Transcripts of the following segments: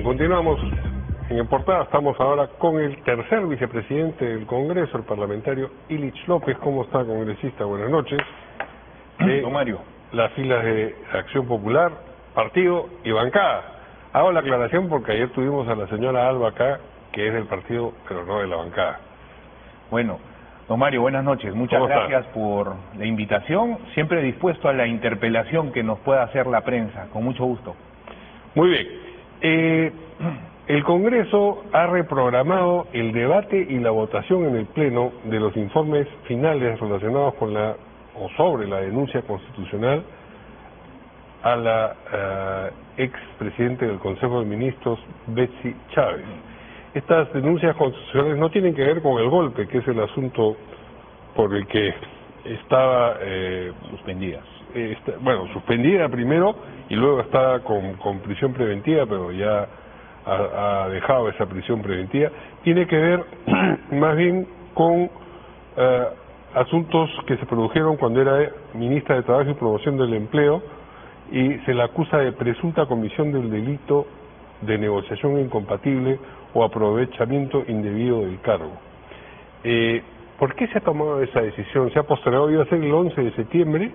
continuamos. En portada estamos ahora con el tercer vicepresidente del Congreso, el parlamentario Illich López. ¿Cómo está, congresista? Buenas noches. Don Mario. Las filas de Acción Popular, partido y bancada. Hago la aclaración porque ayer tuvimos a la señora Alba acá, que es del partido, pero no de la bancada. Bueno, don Mario, buenas noches. Muchas gracias por la invitación. Siempre dispuesto a la interpelación que nos pueda hacer la prensa. Con mucho gusto. Muy bien. El Congreso ha reprogramado el debate y la votación en el Pleno de los informes finales relacionados con o sobre la denuncia constitucional a la expresidente del Consejo de Ministros, Betsy Chávez. Estas denuncias constitucionales no tienen que ver con el golpe, que es el asunto por el que estaba suspendidas. Suspendida primero y luego está con prisión preventiva, pero ya ha dejado esa prisión preventiva. Tiene que ver más bien con asuntos que se produjeron cuando era ministra de Trabajo y Promoción del Empleo, y se la acusa de presunta comisión del delito de negociación incompatible o aprovechamiento indebido del cargo. ¿Por qué se ha tomado esa decisión? Se ha postergado, iba a ser el 11 de septiembre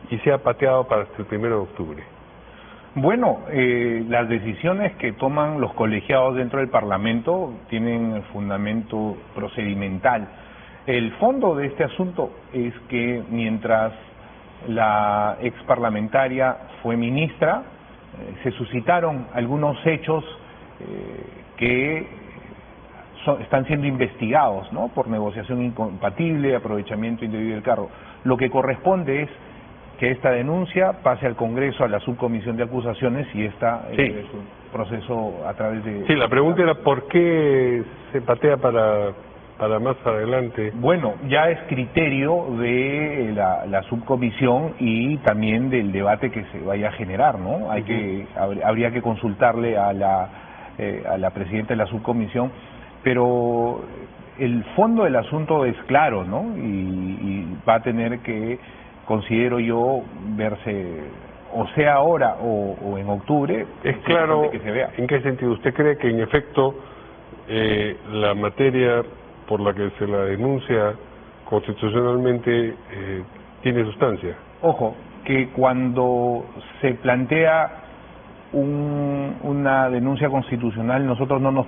y se ha pateado para hasta el 1 de octubre. Bueno, las decisiones que toman los colegiados dentro del Parlamento tienen fundamento procedimental. El fondo de este asunto es que mientras la ex parlamentaria fue ministra, se suscitaron algunos hechos que están siendo investigados, ¿no?, por negociación incompatible, aprovechamiento indebido del cargo. Lo que corresponde es que esta denuncia pase al Congreso, a la subcomisión de acusaciones, y esta es un proceso a través de... Sí, la pregunta era ¿por qué se patea para más adelante? Bueno, ya es criterio de la subcomisión y también del debate que se vaya a generar, ¿no? Habría que consultarle a la presidenta de la subcomisión, pero el fondo del asunto es claro, ¿no? Y va a tener que, considero yo, verse, o sea ahora o en octubre. Es claro que se vea. ¿En qué sentido? ¿Usted cree que en efecto la materia por la que se la denuncia constitucionalmente tiene sustancia? Ojo, que cuando se plantea una denuncia constitucional, nosotros no nos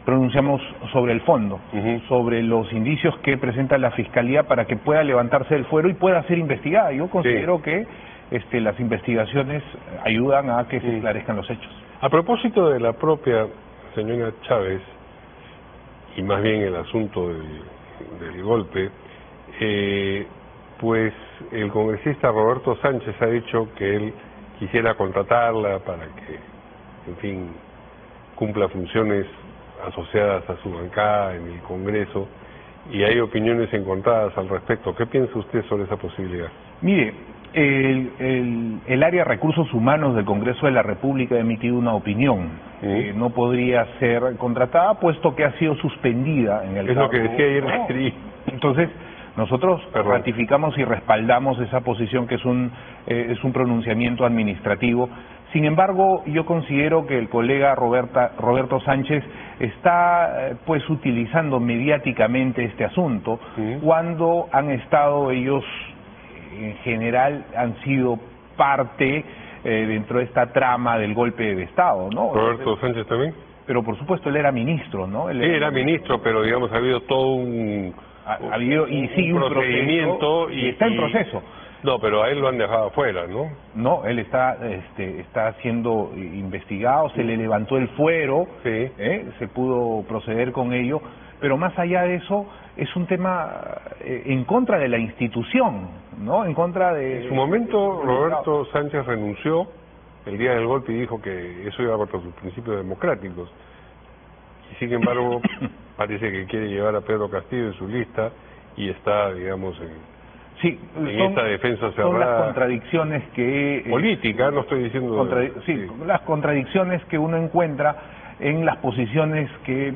pronunciamos sobre el fondo, sobre los indicios que presenta la Fiscalía para que pueda levantarse del fuero y pueda ser investigada. Yo considero que las investigaciones ayudan a que se esclarezcan los hechos. A propósito de la propia señora Chávez, y más bien el asunto del golpe, pues el congresista Roberto Sánchez ha dicho que él quisiera contratarla para que, en fin, cumpla funciones asociadas a su bancada en el Congreso, y hay opiniones encontradas al respecto. ¿Qué piensa usted sobre esa posibilidad? Mire, el área de recursos humanos del Congreso de la República ha emitido una opinión que no podría ser contratada, puesto que ha sido suspendida en el cargo. Es lo que decía ayer. No. Entonces, nosotros ratificamos y respaldamos esa posición, que es un pronunciamiento administrativo. Sin embargo, yo considero que el colega Roberto Sánchez está pues utilizando mediáticamente este asunto, cuando han estado ellos, en general, han sido parte dentro de esta trama del golpe de Estado, ¿no? ¿Roberto Sánchez también? Pero por supuesto él era ministro, ¿no? Él era ministro, pero digamos ha habido todo un procedimiento y está en proceso. No, pero a él lo han dejado afuera, ¿no? No, él está siendo investigado, se le levantó el fuero, se pudo proceder con ello, pero más allá de eso es un tema en contra de la institución, ¿no? En contra de... En su momento Roberto Sánchez renunció el día del golpe y dijo que eso iba contra sus principios democráticos, y sin embargo parece que quiere llevar a Pedro Castillo en su lista y está, digamos, en esta defensa cerrada. Son las contradicciones que... política, no estoy diciendo... las contradicciones que uno encuentra en las posiciones que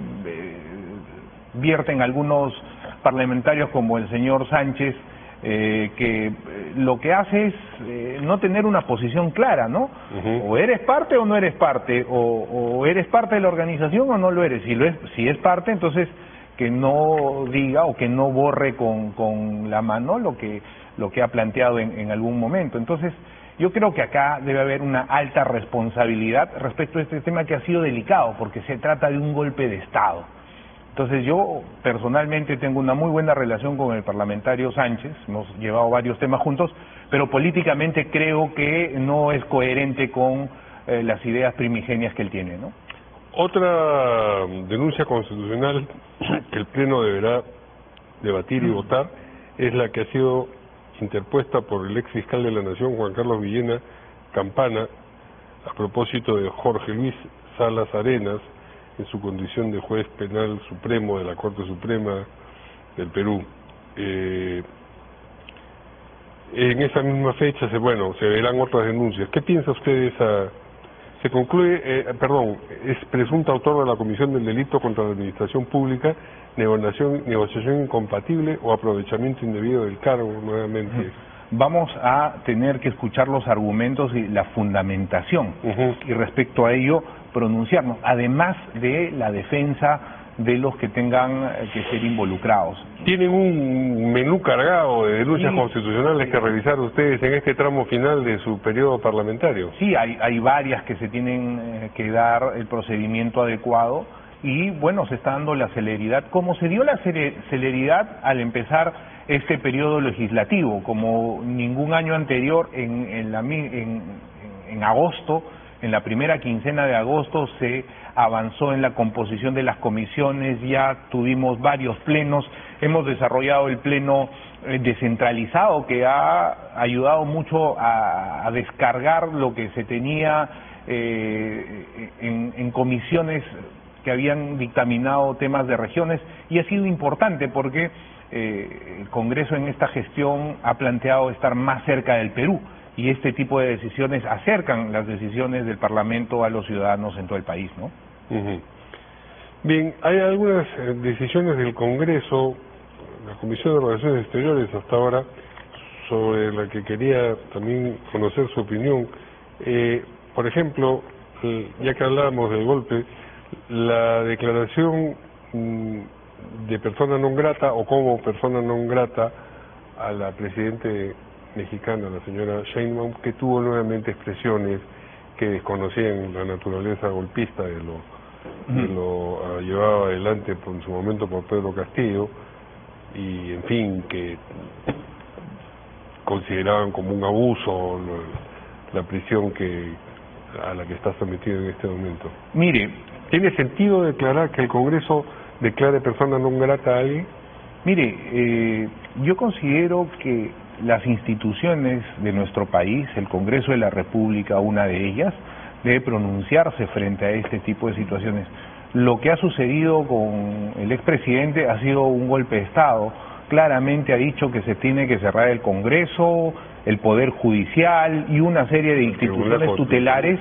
vierten algunos parlamentarios como el señor Sánchez, que lo que hace es no tener una posición clara, ¿no? O eres parte o no eres parte, o eres parte de la organización o no lo eres. Si es parte, entonces que no diga o que no borre con la mano lo que ha planteado en algún momento. Entonces, yo creo que acá debe haber una alta responsabilidad respecto a este tema que ha sido delicado, porque se trata de un golpe de Estado. Entonces yo personalmente tengo una muy buena relación con el parlamentario Sánchez, hemos llevado varios temas juntos, pero políticamente creo que no es coherente con las ideas primigenias que él tiene, ¿no? Otra denuncia constitucional que el Pleno deberá debatir y votar es la que ha sido interpuesta por el ex fiscal de la Nación, Juan Carlos Villena Campana, a propósito de Jorge Luis Salas Arenas, en su condición de juez penal supremo de la Corte Suprema del Perú. En esa misma fecha se verán otras denuncias. ¿Qué piensa usted de esa? Se concluye, es presunto autor de la comisión del delito contra la administración pública, negociación incompatible o aprovechamiento indebido del cargo, nuevamente. Vamos a tener que escuchar los argumentos y la fundamentación, y respecto a ello pronunciarnos, además de la defensa de los que tengan que ser involucrados. Tienen un menú cargado de denuncias constitucionales que revisar ustedes en este tramo final de su periodo parlamentario. Sí, hay varias que se tienen que dar el procedimiento adecuado y bueno, se está dando la celeridad, como se dio la celeridad al empezar este periodo legislativo, como ningún año anterior. En agosto, en la primera quincena de agosto se avanzó en la composición de las comisiones, ya tuvimos varios plenos, hemos desarrollado el pleno descentralizado que ha ayudado mucho a descargar lo que se tenía en comisiones que habían dictaminado temas de regiones, y ha sido importante porque el Congreso en esta gestión ha planteado estar más cerca del Perú, y este tipo de decisiones acercan las decisiones del Parlamento a los ciudadanos en todo el país, ¿no? Bien, hay algunas decisiones del Congreso, la Comisión de Relaciones Exteriores hasta ahora, sobre la que quería también conocer su opinión. Por ejemplo, ya que hablábamos del golpe, la declaración de persona non grata o como persona non grata a la presidente mexicana, la señora Sheinbaum, que tuvo nuevamente expresiones que desconocían la naturaleza golpista de lo llevado adelante en su momento por Pedro Castillo, y en fin, que consideraban como un abuso la prisión a la que está sometido en este momento. Mire, ¿tiene sentido declarar que el Congreso declare persona non grata a alguien? Mire, yo considero que las instituciones de nuestro país, el Congreso de la República, una de ellas, debe pronunciarse frente a este tipo de situaciones. Lo que ha sucedido con el expresidente ha sido un golpe de Estado. Claramente ha dicho que se tiene que cerrar el Congreso, el Poder Judicial y una serie de instituciones tutelares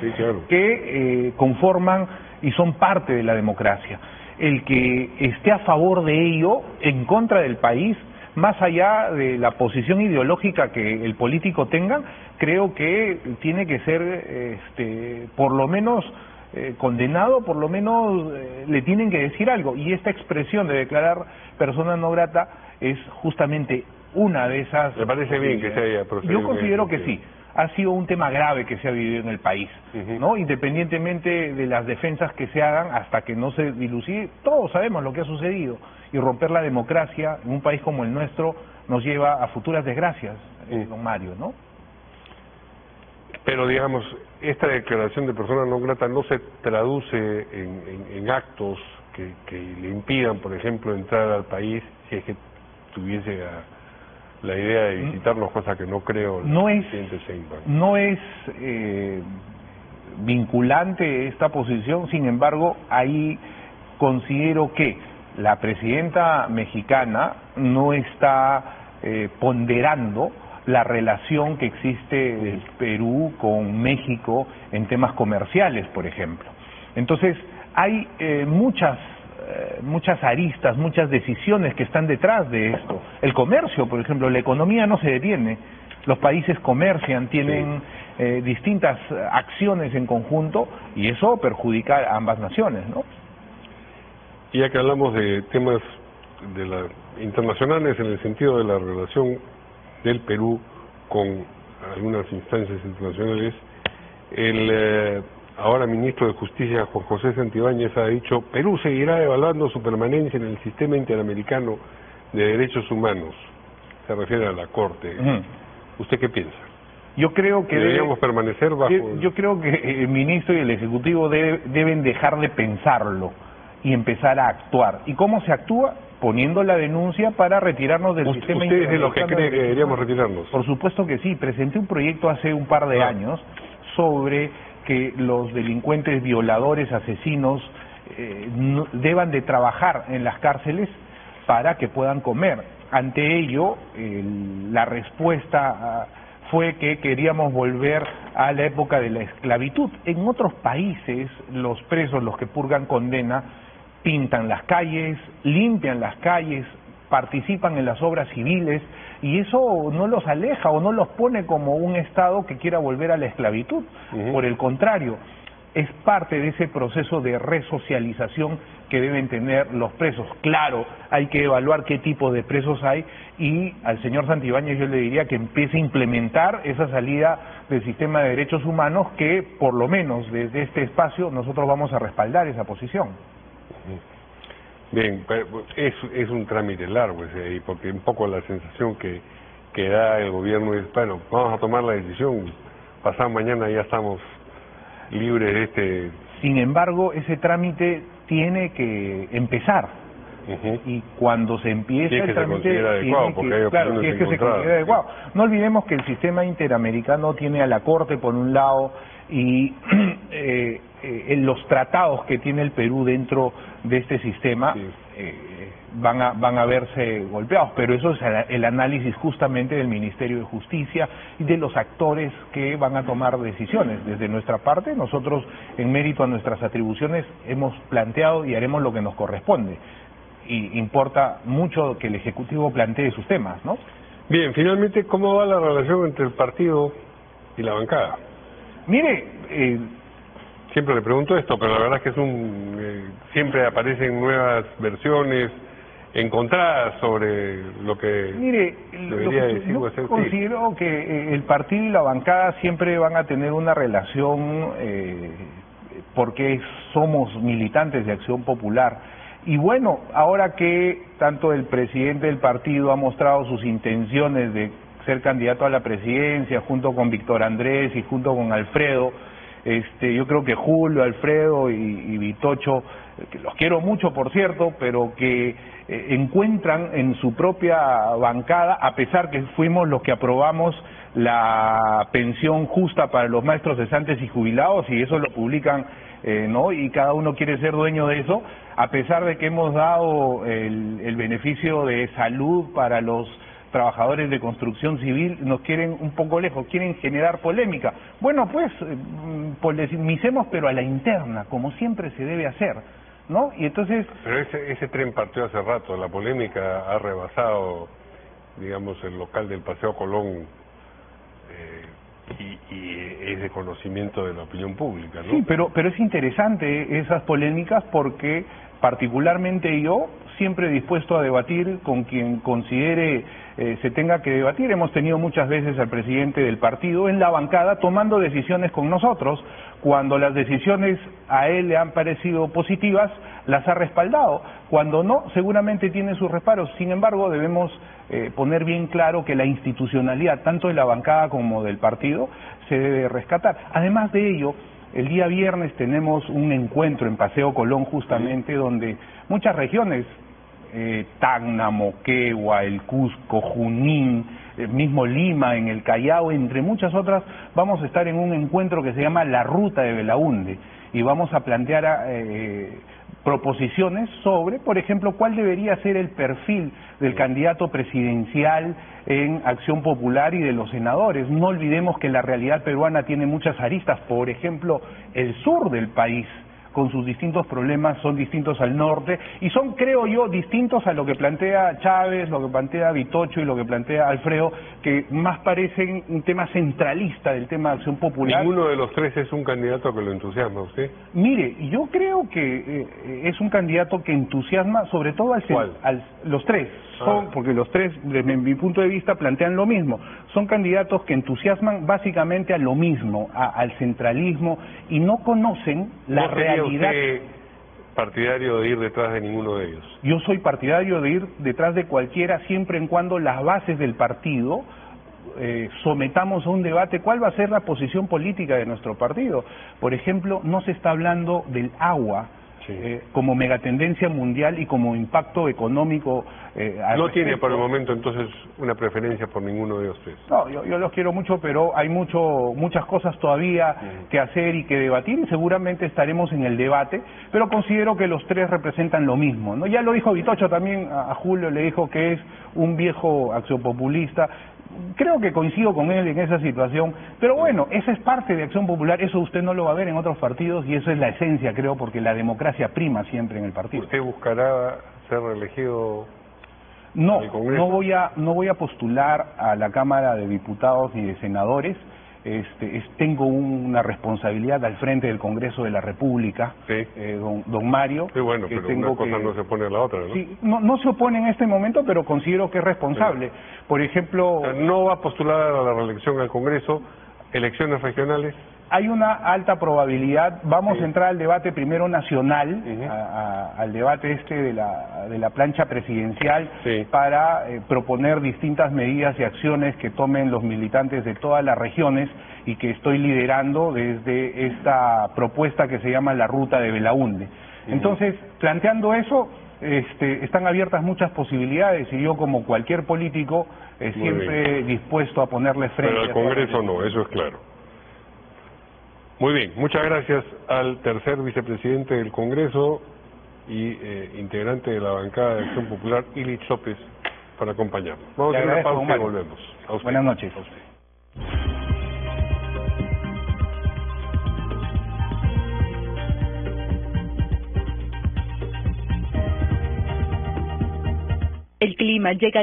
que conforman y son parte de la democracia. El que esté a favor de ello, en contra del país, más allá de la posición ideológica que el político tenga, creo que tiene que ser por lo menos condenado, por lo menos le tienen que decir algo, y esta expresión de declarar persona no grata es justamente una de esas. ¿Le parece bien que se haya procedido? Yo considero que sí. Ha sido un tema grave que se ha vivido en el país, ¿no? Independientemente de las defensas que se hagan, hasta que no se dilucide, todos sabemos lo que ha sucedido, y romper la democracia en un país como el nuestro nos lleva a futuras desgracias, don Mario, ¿no? Pero digamos, esta declaración de persona no grata no se traduce en actos que le impidan, por ejemplo, entrar al país, si es que tuviese la idea de visitarnos, cosa que no creo. No es vinculante esta posición, sin embargo, ahí considero que la presidenta mexicana no está ponderando la relación que existe del Perú con México en temas comerciales, por ejemplo. Entonces, hay muchas muchas aristas, muchas decisiones que están detrás de esto. El comercio, por ejemplo, la economía no se detiene. Los países comercian, tienen distintas acciones en conjunto y eso perjudica a ambas naciones, ¿no? Y ya que hablamos de temas internacionales en el sentido de la relación del Perú con algunas instancias internacionales, el ahora ministro de Justicia, Juan José Santibáñez, ha dicho: Perú seguirá evaluando su permanencia en el sistema interamericano de derechos humanos. Se refiere a la Corte. ¿Usted qué piensa? Yo creo que deberíamos permanecer bajo... Yo creo que el ministro y el Ejecutivo deben dejar de pensarlo y empezar a actuar. ¿Y cómo se actúa? Poniendo la denuncia para retirarnos del sistema interamericano. ¿Usted es de los que cree que deberíamos retirarnos? Por supuesto que sí. Presenté un proyecto hace un par de años sobre que los delincuentes, violadores, asesinos deban de trabajar en las cárceles para que puedan comer. Ante ello, la respuesta fue que queríamos volver a la época de la esclavitud. En otros países, los presos, los que purgan condena, pintan las calles, limpian las calles, participan en las obras civiles, y eso no los aleja o no los pone como un Estado que quiera volver a la esclavitud. Por el contrario, es parte de ese proceso de resocialización que deben tener los presos. Claro, hay que evaluar qué tipo de presos hay, y al señor Santibáñez yo le diría que empiece a implementar esa salida del sistema de derechos humanos, que por lo menos desde este espacio nosotros vamos a respaldar esa posición. Bien, es un trámite largo ese, porque un poco la sensación que da el gobierno es: bueno, vamos a tomar la decisión, pasado mañana ya estamos libres de este... Sin embargo, ese trámite tiene que empezar. Y cuando se empieza el trámite, tiene que se considera adecuado. No olvidemos que el sistema interamericano tiene a la Corte por un lado, y en los tratados que tiene el Perú dentro de este sistema van a verse golpeados, pero eso es el análisis justamente del Ministerio de Justicia y de los actores que van a tomar decisiones. Desde nuestra parte, nosotros, en mérito a nuestras atribuciones, hemos planteado y haremos lo que nos corresponde, y importa mucho que el Ejecutivo plantee sus temas, ¿no? Bien, finalmente, ¿cómo va la relación entre el partido y la bancada? Mire, siempre le pregunto esto, pero la verdad es que siempre aparecen nuevas versiones encontradas sobre lo que debería decir. Yo considero que el partido y la bancada siempre van a tener una relación, porque somos militantes de Acción Popular. Y bueno, ahora que tanto el presidente del partido ha mostrado sus intenciones de ser candidato a la presidencia junto con Víctor Andrés y junto con Alfredo, yo creo que Julio, Alfredo y Vitocho, que los quiero mucho por cierto, pero que encuentran en su propia bancada, a pesar que fuimos los que aprobamos la pensión justa para los maestros cesantes y jubilados, y eso lo publican, ¿no? Y cada uno quiere ser dueño de eso, a pesar de que hemos dado el beneficio de salud para los trabajadores de construcción civil, nos quieren un poco lejos, quieren generar polémica. Bueno, pues polemicemos, pero a la interna, como siempre se debe hacer, ¿no? Y entonces... Pero ese tren partió hace rato, la polémica ha rebasado, digamos, el local del Paseo Colón, y es de conocimiento de la opinión pública, ¿no? Sí, pero es interesante esas polémicas, porque particularmente yo siempre dispuesto a debatir con quien considere se tenga que debatir. Hemos tenido muchas veces al presidente del partido en la bancada tomando decisiones con nosotros. Cuando las decisiones a él le han parecido positivas, las ha respaldado. Cuando no, seguramente tiene sus reparos. Sin embargo, debemos poner bien claro que la institucionalidad, tanto de la bancada como del partido, se debe rescatar. Además de ello, el día viernes tenemos un encuentro en Paseo Colón, justamente, donde muchas regiones, Tacna, Moquegua, el Cusco, Junín, mismo Lima, en el Callao, entre muchas otras, vamos a estar en un encuentro que se llama La Ruta de Belaúnde, y vamos a plantear proposiciones sobre, por ejemplo, cuál debería ser el perfil del candidato presidencial en Acción Popular y de los senadores. No olvidemos que la realidad peruana tiene muchas aristas. Por ejemplo, el sur del país con sus distintos problemas, son distintos al norte y son, creo yo, distintos a lo que plantea Chávez, lo que plantea Vitocho y lo que plantea Alfredo, que más parecen un tema centralista del tema de acción popular. ¿Ninguno de los tres es un candidato que lo entusiasma a usted? Mire, yo creo que es un candidato que entusiasma sobre todo los tres, porque los tres, desde mi punto de vista, plantean lo mismo. Son candidatos que entusiasman básicamente a lo mismo, al centralismo, y no conocen la realidad. ¿Usted partidario de ir detrás de ninguno de ellos? Yo soy partidario de ir detrás de cualquiera siempre en cuando las bases del partido sometamos a un debate cuál va a ser la posición política de nuestro partido. Por ejemplo, no se está hablando del agua como megatendencia mundial y como impacto económico. No tiene por el momento entonces una preferencia por ninguno de ustedes. No, yo los quiero mucho, pero hay muchas cosas todavía que hacer y que debatir, y seguramente estaremos en el debate, pero considero que los tres representan lo mismo, ¿no? Ya lo dijo Vitocho también, a Julio le dijo que es un viejo accionpopulista. Creo que coincido con él en esa situación, pero bueno, esa es parte de Acción Popular, eso usted no lo va a ver en otros partidos y eso es la esencia, creo, porque la democracia prima siempre en el partido. ¿Usted buscará ser reelegido? No, no voy a postular a la Cámara de Diputados ni de Senadores. Tengo una responsabilidad al frente del Congreso de la República, don Mario. Sí, bueno, que pero una cosa no se opone a la otra, ¿no? Sí, no se opone en este momento, pero considero que es responsable. Por ejemplo... O sea, ¿no va a postular a la reelección al Congreso, elecciones regionales? Hay una alta probabilidad. Vamos a entrar al debate primero nacional, al debate de la plancha presidencial, para proponer distintas medidas y acciones que tomen los militantes de todas las regiones y que estoy liderando desde esta propuesta que se llama la Ruta de Belaúnde. Entonces, planteando eso, están abiertas muchas posibilidades y yo, como cualquier político, siempre dispuesto a ponerle frente. Pero al Congreso no, eso es claro. Muy bien, muchas gracias al tercer vicepresidente del Congreso y integrante de la bancada de Acción Popular, Ilich López, por acompañarnos. Vamos a hacer una pausa y volvemos. Buenas noches. El clima llega